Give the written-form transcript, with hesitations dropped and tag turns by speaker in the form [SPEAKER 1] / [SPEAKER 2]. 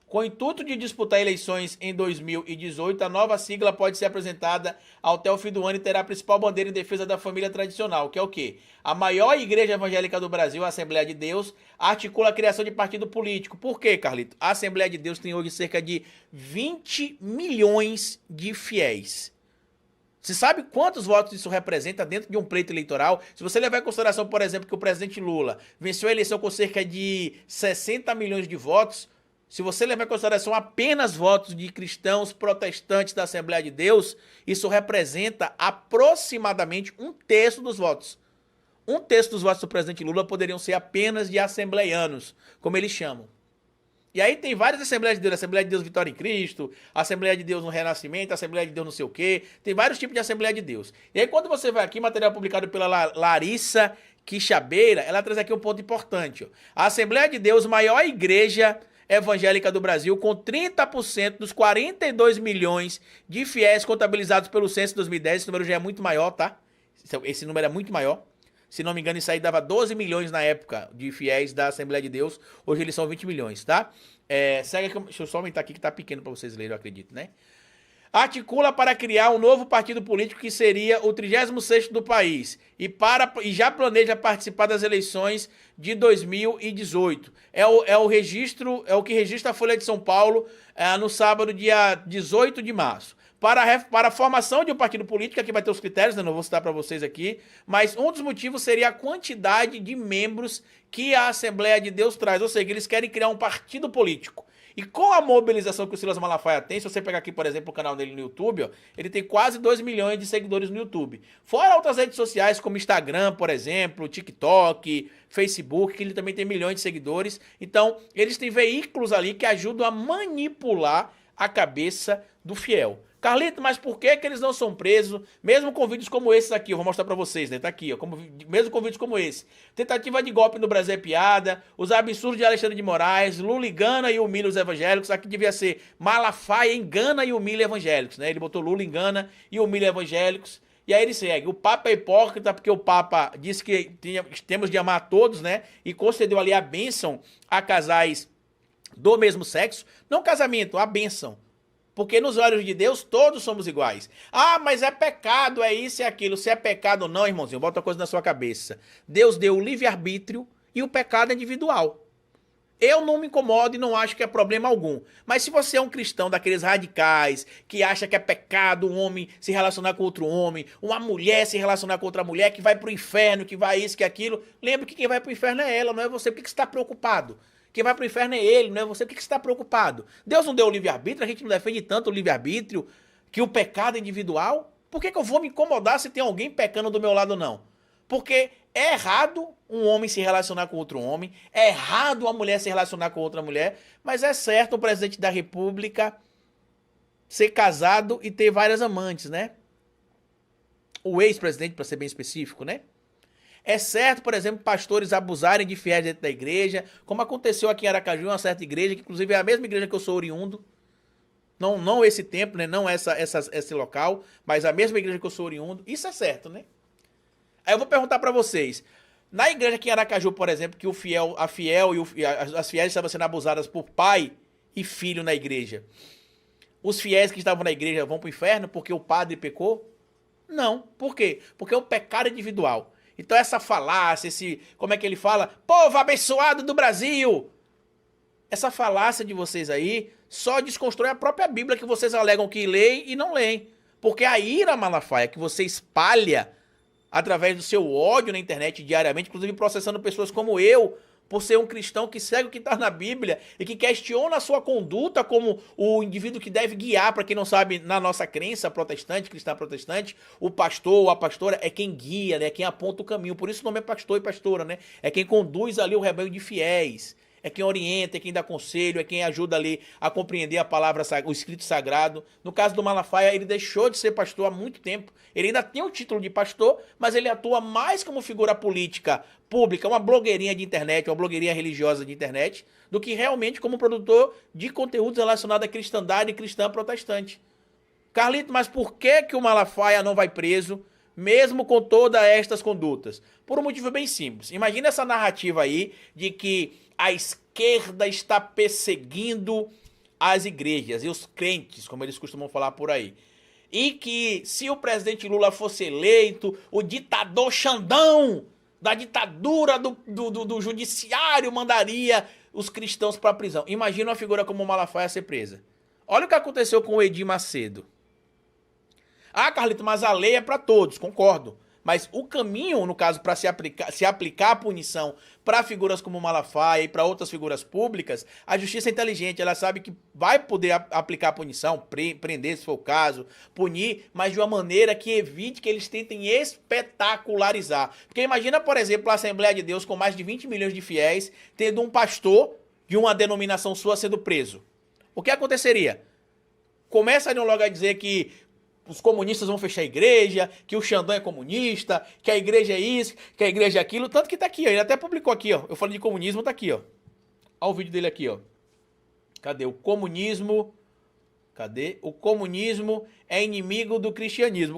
[SPEAKER 1] Com o intuito de disputar eleições em 2018, a nova sigla pode ser apresentada até o fim do ano e terá a principal bandeira em defesa da família tradicional, que é o quê? A maior igreja evangélica do Brasil, a Assembleia de Deus, articula a criação de partido político. Por quê, Carlito? A Assembleia de Deus tem hoje cerca de 20 milhões de fiéis. Você sabe quantos votos isso representa dentro de um pleito eleitoral? Se você levar em consideração, por exemplo, que o presidente Lula venceu a eleição com cerca de 60 milhões de votos, se você levar em consideração apenas votos de cristãos protestantes da Assembleia de Deus, isso representa aproximadamente um terço dos votos. Um terço dos votos do presidente Lula poderiam ser apenas de assembleianos, como eles chamam. E aí tem várias Assembleias de Deus, Assembleia de Deus Vitória em Cristo, Assembleia de Deus no Renascimento, Assembleia de Deus não sei o quê, tem vários tipos de Assembleia de Deus. E aí quando você vai aqui, material publicado pela Larissa Quixabeira, ela traz aqui um ponto importante. Ó. A Assembleia de Deus, maior igreja evangélica do Brasil, com 30% dos 42 milhões de fiéis contabilizados pelo censo de 2010, esse número já é muito maior, tá? Esse número é muito maior. Se não me engano, isso aí dava 12 milhões na época de fiéis da Assembleia de Deus. Hoje eles são 20 milhões, tá? Segue aqui, deixa eu só aumentar aqui que tá pequeno pra vocês lerem, eu acredito, né? Articula para criar um novo partido político que seria o 36º do país e já planeja participar das eleições de 2018. É o que registra a Folha de São Paulo no sábado, dia 18 de março. Para a formação de um partido político, aqui vai ter os critérios, né? Não vou citar para vocês aqui, mas um dos motivos seria a quantidade de membros que a Assembleia de Deus traz, ou seja, eles querem criar um partido político. E com a mobilização que o Silas Malafaia tem, se você pegar aqui, por exemplo, o canal dele no YouTube, ó, ele tem quase 2 milhões de seguidores no YouTube. Fora outras redes sociais como Instagram, por exemplo, TikTok, Facebook, que ele também tem milhões de seguidores. Então, eles têm veículos ali que ajudam a manipular a cabeça do fiel. Carlito, mas por que eles não são presos, mesmo com vídeos como esses aqui? Eu vou mostrar pra vocês, né? Tá aqui, ó. Mesmo com vídeos como esse. Tentativa de golpe no Brasil é piada, os absurdos de Alexandre de Moraes, Lula engana e humilha os evangélicos. Aqui devia ser Malafaia engana e humilha evangélicos, né? Ele botou Lula engana e humilha evangélicos. E aí ele segue, o Papa é hipócrita porque o Papa disse que temos de amar todos, né? E concedeu ali a bênção a casais do mesmo sexo. Não casamento, a bênção. Porque nos olhos de Deus todos somos iguais. Ah, mas é pecado, é isso e aquilo. Se é pecado ou não, irmãozinho, bota uma coisa na sua cabeça. Deus deu o livre-arbítrio e o pecado é individual. Eu não me incomodo e não acho que é problema algum. Mas se você é um cristão daqueles radicais, que acha que é pecado um homem se relacionar com outro homem, uma mulher se relacionar com outra mulher, que vai pro inferno, que vai isso, que aquilo, lembre que quem vai pro inferno é ela, não é você. Por que você está preocupado? Quem vai pro inferno é ele, não é você. Por que você está preocupado? Deus não deu o livre-arbítrio, a gente não defende tanto o livre-arbítrio que o pecado é individual. Por que eu vou me incomodar se tem alguém pecando do meu lado ou não? Porque é errado um homem se relacionar com outro homem, é errado uma mulher se relacionar com outra mulher, mas é certo o presidente da República ser casado e ter várias amantes, né? O ex-presidente, para ser bem específico, né? É certo, por exemplo, pastores abusarem de fiéis dentro da igreja, como aconteceu aqui em Aracaju, uma certa igreja, que inclusive é a mesma igreja que eu sou oriundo. Não esse templo, né? Não esse local, mas a mesma igreja que eu sou oriundo. Isso é certo, né? Aí eu vou perguntar pra vocês. Na igreja aqui em Aracaju, por exemplo, que as fiéis estavam sendo abusadas por pai e filho na igreja. Os fiéis que estavam na igreja vão pro inferno porque o padre pecou? Não. Por quê? Porque é um pecado individual. Então essa falácia, como é que ele fala? Povo abençoado do Brasil! Essa falácia de vocês aí só desconstrói a própria Bíblia que vocês alegam que leem e não leem. Porque a ira Malafaia que você espalha através do seu ódio na internet diariamente, inclusive processando pessoas como eu, por ser um cristão que segue o que está na Bíblia e que questiona a sua conduta como o indivíduo que deve guiar, para quem não sabe, na nossa crença protestante, cristã protestante, o pastor ou a pastora é quem guia, né? É quem aponta o caminho. Por isso o nome é pastor e pastora, né? É quem conduz ali o rebanho de fiéis. É quem orienta, é quem dá conselho, é quem ajuda ali a compreender a palavra, o escrito sagrado. No caso do Malafaia, ele deixou de ser pastor há muito tempo. Ele ainda tem o título de pastor, mas ele atua mais como figura política pública, uma blogueirinha de internet, uma blogueirinha religiosa de internet, do que realmente como produtor de conteúdos relacionados à cristandade e cristã protestante. Carlito, mas por que o Malafaia não vai preso, mesmo com todas estas condutas? Por um motivo bem simples. Imagina essa narrativa aí de que a esquerda está perseguindo as igrejas e os crentes, como eles costumam falar por aí. E que se o presidente Lula fosse eleito, o ditador Xandão da ditadura do judiciário mandaria os cristãos para a prisão. Imagina uma figura como o Malafaia ser presa. Olha o que aconteceu com o Edir Macedo. Ah, Carlito, mas a lei é para todos, concordo. Mas o caminho, no caso, para se aplicar a punição para figuras como Malafaia e para outras figuras públicas, a justiça é inteligente, ela sabe que vai poder aplicar a punição, prender se for o caso, punir, mas de uma maneira que evite que eles tentem espetacularizar. Porque imagina, por exemplo, a Assembleia de Deus com mais de 20 milhões de fiéis, tendo um pastor de uma denominação sua sendo preso. O que aconteceria? Começam logo a dizer que os comunistas vão fechar a igreja, que o Xandão é comunista, que a igreja é isso, que a igreja é aquilo. Tanto que tá aqui, ó. Ele até publicou aqui, ó. Eu falei de comunismo, tá aqui, ó. Olha o vídeo dele aqui, ó. Cadê? O comunismo. Cadê? O comunismo é inimigo do cristianismo.